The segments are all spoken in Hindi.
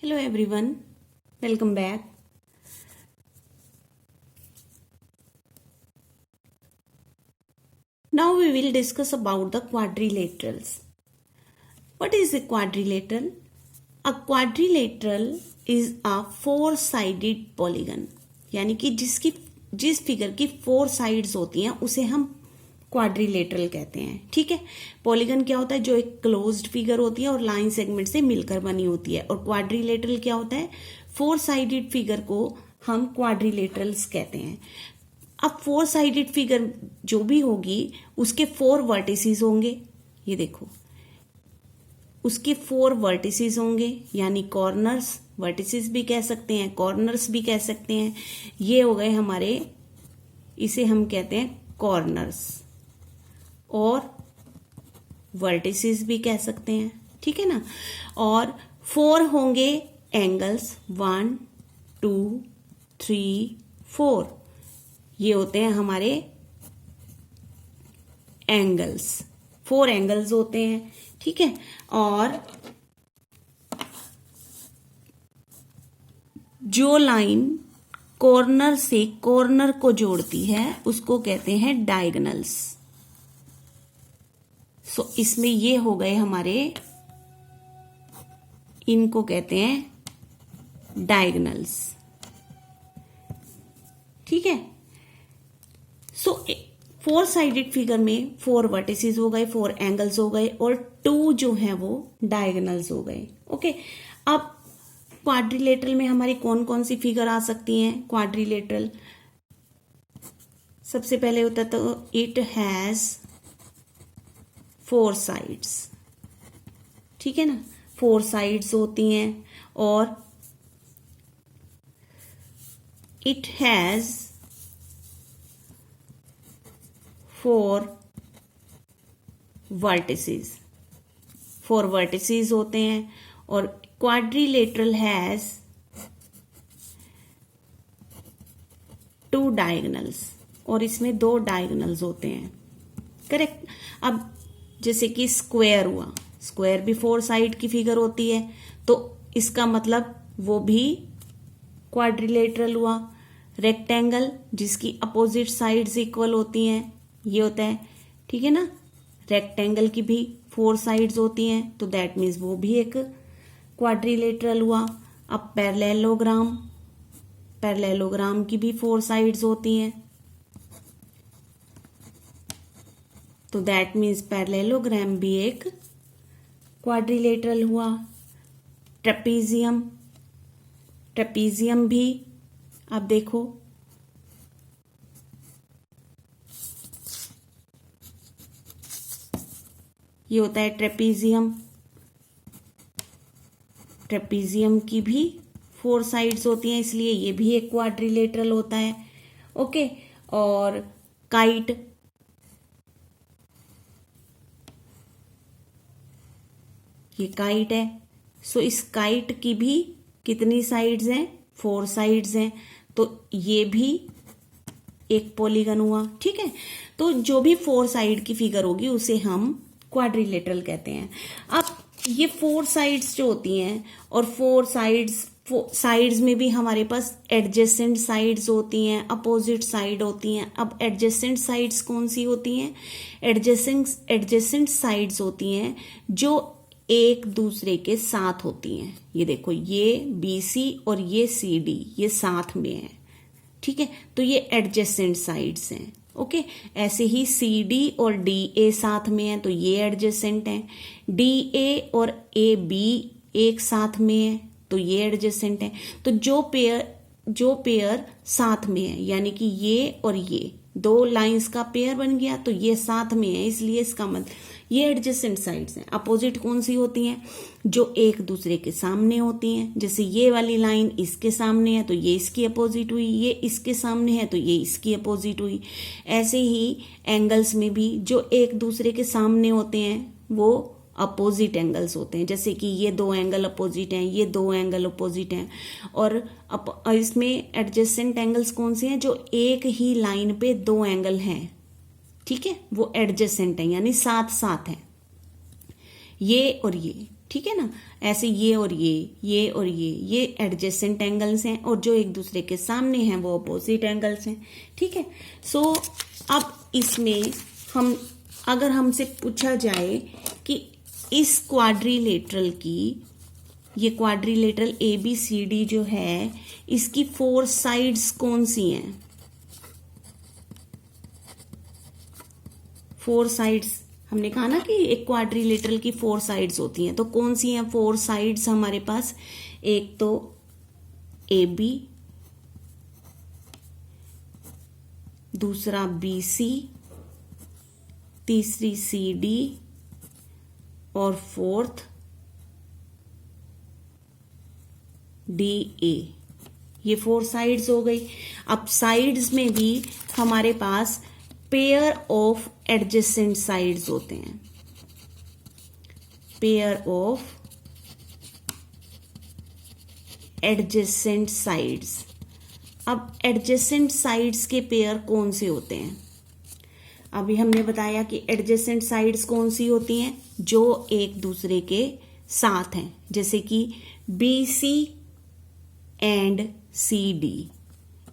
Hello everyone, welcome back. Now we will discuss about the quadrilaterals. What is a quadrilateral? A quadrilateral is a four-sided polygon. यानी कि जिस फिगर की फोर साइड्स होती हैं उसे हम क्वाड्रिलेटरल कहते हैं. ठीक है. पॉलीगन क्या होता है? जो एक क्लोज्ड फिगर होती है और लाइन सेगमेंट से मिलकर बनी होती है. और क्वाड्रिलेटरल क्या होता है? फोर साइडेड फिगर को हम क्वाड्रिलेटरल्स कहते हैं. अब फोर साइडेड फिगर जो भी होगी उसके फोर वर्टिसेस होंगे. ये देखो, उसके फोर वर्टिसेस होंगे यानी कॉर्नर्स. वर्टिसेस भी कह सकते हैं, कॉर्नर्स भी कह सकते हैं. ये हो गए हमारे, इसे हम कहते हैं कॉर्नर्स और वर्टिसेस भी कह सकते हैं. ठीक है ना. और फोर होंगे एंगल्स, 1 2 3 4. ये होते हैं हमारे एंगल्स. फोर एंगल्स होते हैं. ठीक है. और जो लाइन कॉर्नर से कॉर्नर को जोड़ती है उसको कहते हैं डायगोनल्स. सो इसमें ये हो गए हमारे, इनको कहते हैं डायगोनल्स. ठीक है. सो फोर साइडेड फिगर में फोर वर्टिसेस हो गए, फोर एंगल्स हो गए और टू जो है वो डायगोनल्स हो गए. ओके. अब क्वाड्रिलेटरल में हमारी कौन कौन सी फिगर आ सकती हैं? क्वाड्रिलेटरल सबसे पहले होता है तो इट हैज फोर साइड्स. ठीक है ना. फोर साइड्स होती हैं और it has four vertices. Four vertices होते हैं. और क्वाड्रिलेटरल हैज टू डायगोनल्स और इसमें दो डायगोनल्स होते हैं. करेक्ट. अब जैसे कि स्क्वायर हुआ, स्क्वायर भी फोर साइड की फिगर होती है तो इसका मतलब वो भी क्वाड्रिलेटरल हुआ. रेक्टेंगल जिसकी अपोजिट साइड्स इक्वल होती हैं, ये होता है. ठीक है ना. रेक्टेंगल की भी फोर साइड्स होती हैं तो दैट मीन्स वो भी एक क्वाड्रिलेटरल हुआ. अब पैरेललोग्राम, पैरेललोग्राम की भी फोर साइड्स होती हैं तो दैट मीन्स पैरेललोग्राम भी एक क्वाड्रिलेटरल हुआ. ट्रेपीजियम, ट्रेपीजियम भी, अब देखो ये होता है ट्रेपीजियम. ट्रेपीजियम की भी फोर साइड्स होती हैं इसलिए ये भी एक क्वाड्रिलेटरल होता है. ओके. और काइट, ये काइट है. सो इस काइट की भी कितनी साइड्स हैं? फोर साइड्स हैं तो ये भी एक पॉलीगन हुआ. ठीक है. तो जो भी फोर साइड की फिगर होगी उसे हम क्वाड्रिलेटरल कहते हैं. अब ये फोर साइड्स जो होती हैं और फोर साइड्स में भी हमारे पास एडजेसेंट साइड्स होती हैं, अपोजिट साइड होती हैं. अब एडजेसेंट साइड्स कौन सी होती हैं? एडजेसेंट साइड्स होती हैं जो एक दूसरे के साथ होती हैं. ये देखो, ये BC और ये CD ये साथ में है. ठीक है. तो ये एडजेसेंट साइड्स हैं. ओके. ऐसे ही CD और DA साथ में है तो ये एडजेसेंट है. DA और AB एक साथ में है तो ये एडजेसेंट है. तो जो पेयर साथ में है यानी कि ये और ये दो लाइंस का पेयर बन गया तो ये साथ में है इसलिए इसका मतलब ये एडजेसेंट साइड्स हैं. अपोजिट कौन सी होती हैं? जो एक दूसरे के सामने होती हैं. जैसे ये वाली लाइन इसके सामने है तो ये इसकी अपोजिट हुई, ये इसके सामने है तो ये इसकी अपोजिट हुई. ऐसे ही एंगल्स में भी जो एक दूसरे के सामने होते हैं वो अपोजिट एंगल्स होते हैं. जैसे कि ये दो एंगल अपोजिट हैं, ये दो एंगल अपोजिट हैं. और इसमें एडजेसेंट एंगल्स कौन से हैं? जो एक ही लाइन पे दो एंगल हैं. ठीक है. वो एडजेसेंट है यानी साथ साथ है, ये और ये. ठीक है ना। ऐसे ये और ये और ये एडजेसेंट एंगल्स हैं, और जो एक दूसरे के सामने हैं वो अपोजिट एंगल्स हैं, ठीक है। सो अब इसमें हम अगर हमसे पूछा जाए कि इस क्वाड्रिलेटरल की, ये क्वाड्रिलेटरल ABCD जो है, इसकी 4 साइड्स कौन सी हैं? 4 साइड्स, हमने कहा ना कि एक क्वाड्रिलेटरल की 4 साइड्स होती हैं, तो कौन सी हैं 4 साइड्स हमारे पास? एक तो AB, दूसरा BC, तीसरी CD और फोर्थ DA। ये 4 साइड्स हो गई। अब साइड्स में भी हमारे पास पेयर ऑफ एडजेसेंट साइड्स होते हैं, पेयर ऑफ एडजेसेंट साइड्स। अब एडजेसेंट साइड्स के पेयर कौन से होते हैं? अभी हमने बताया कि एडजेसेंट साइड्स कौन सी होती हैं? जो एक दूसरे के साथ हैं, जैसे कि BC एंड CD,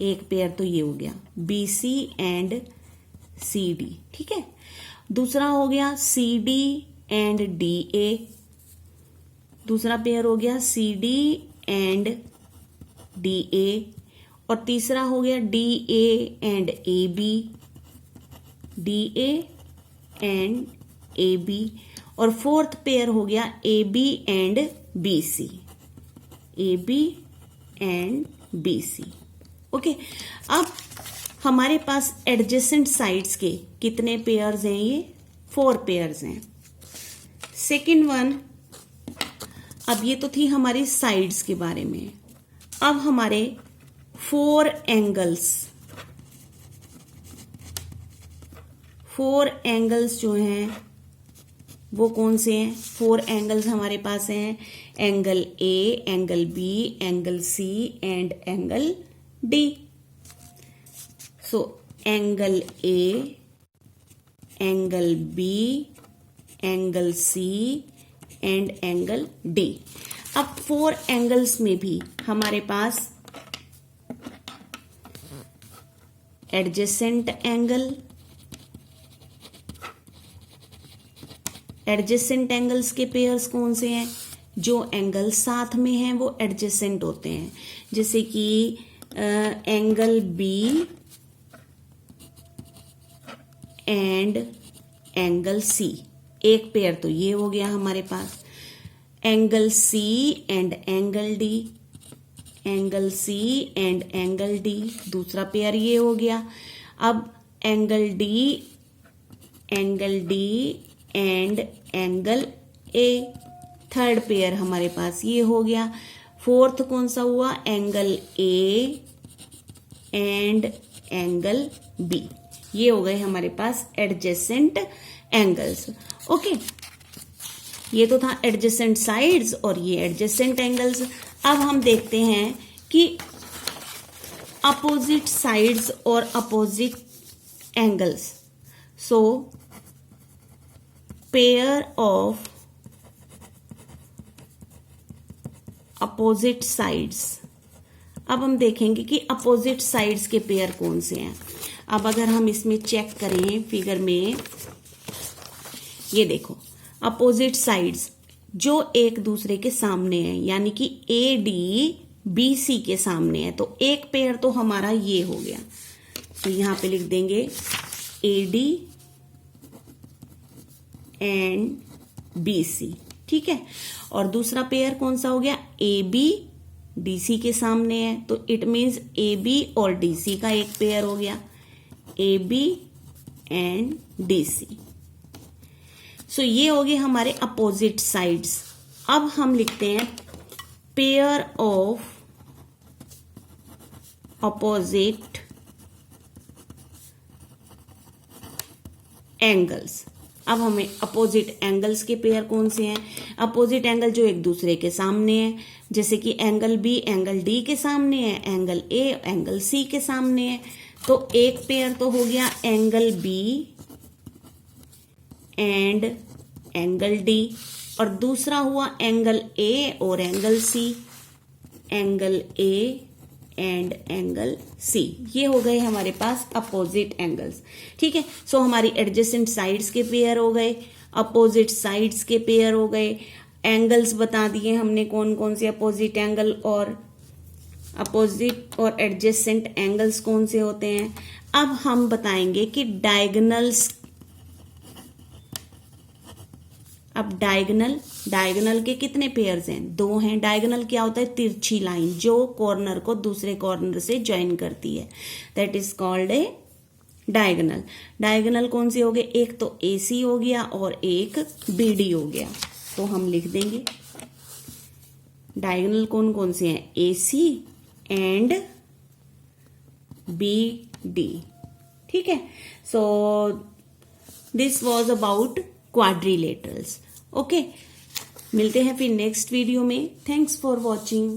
एक पेयर तो ये हो गया BC एंड CD, ठीक है। दूसरा हो गया CD एंड DA, दूसरा पेयर हो गया CD एंड DA, और तीसरा हो गया DA and AB, DA and AB, और फोर्थ पेयर हो गया AB and BC, AB and BC। Okay, अब हमारे पास एडजेसेंट साइड्स के कितने पेयर्स हैं? ये 4 पेयर्स हैं। सेकेंड वन, अब ये तो थी हमारी साइड्स के बारे में। अब हमारे 4 एंगल्स, 4 एंगल्स जो हैं वो कौन से हैं? 4 एंगल्स हमारे पास हैं, angle A, angle B, angle C and angle D। So angle A, angle B, angle C and angle D। अब 4 एंगल्स में भी हमारे पास एडजेसेंट एंगल, एडजेसेंट एंगल्स के पेयर्स कौन से हैं? जो एंगल साथ में हैं वो एडजेसेंट होते हैं, जैसे कि angle B and angle C, एक पेयर तो ये हो गया हमारे पास। Angle C and angle D, angle C and angle D, दूसरा पेयर ये हो गया। अब angle D and angle A, third pair हमारे पास ये हो गया। फोर्थ कौन सा हुआ? Angle A and angle B, ये हो गए हमारे पास एडजेसेंट एंगल्स। ओके, ये तो था एडजेसेंट साइड्स और ये एडजेसेंट एंगल्स। अब हम देखते हैं कि अपोजिट साइड्स और opposite angles. So pair of opposite sides, अब हम देखेंगे कि अपोजिट साइड्स के पेयर कौन से हैं। अब अगर हम इसमें चेक करें फिगर में, ये देखो अपोजिट साइड्स जो एक दूसरे के सामने है, यानी कि AD BC के सामने है, तो एक पेयर तो हमारा ये हो गया, तो यहां पे लिख देंगे AD एंड BC, ठीक है। और दूसरा पेयर कौन सा हो गया? AB DC के सामने है, तो इट मीन्स AB और DC का एक पेयर हो गया, AB एंड DC। सो ये हो गए हमारे अपोजिट साइड्स। अब हम लिखते हैं पेयर ऑफ अपोजिट एंगल्स। अब हमें अपोजिट एंगल्स के पेयर कौन से हैं? अपोजिट एंगल जो एक दूसरे के सामने है, जैसे कि एंगल B एंगल D के सामने है, एंगल A एंगल C के सामने है, तो एक पेयर तो हो गया angle B and angle D, और दूसरा हुआ एंगल ए और angle C, angle A and angle C, ये हो गए हमारे पास अपोजिट एंगल्स। ठीक है, सो हमारी एडजेसेंट साइड्स के पेयर हो गए, अपोजिट साइड्स के पेयर हो गए, एंगल्स बता दिए हमने कौन कौन से अपोजिट एंगल और अपोजिट और एडजेसेंट एंगल्स कौन से होते हैं। अब हम बताएंगे कि डायगोनल्स, अब डायगोनल के कितने पेयर्स हैं, 2 हैं। डायगोनल क्या होता है, तिरछी लाइन जो कॉर्नर को दूसरे कॉर्नर से ज्वाइन करती है, that is called a diagonal. Diagonal कौन से हो गए, एक तो AC हो गया और एक BD हो गया। तो हम लिख देंगे डायगोनल कौन कौन से हैं, AC एंड BD। ठीक है, so this was about quadrilaterals. Okay, मिलते हैं फिर नेक्स्ट वीडियो में। Thanks for watching.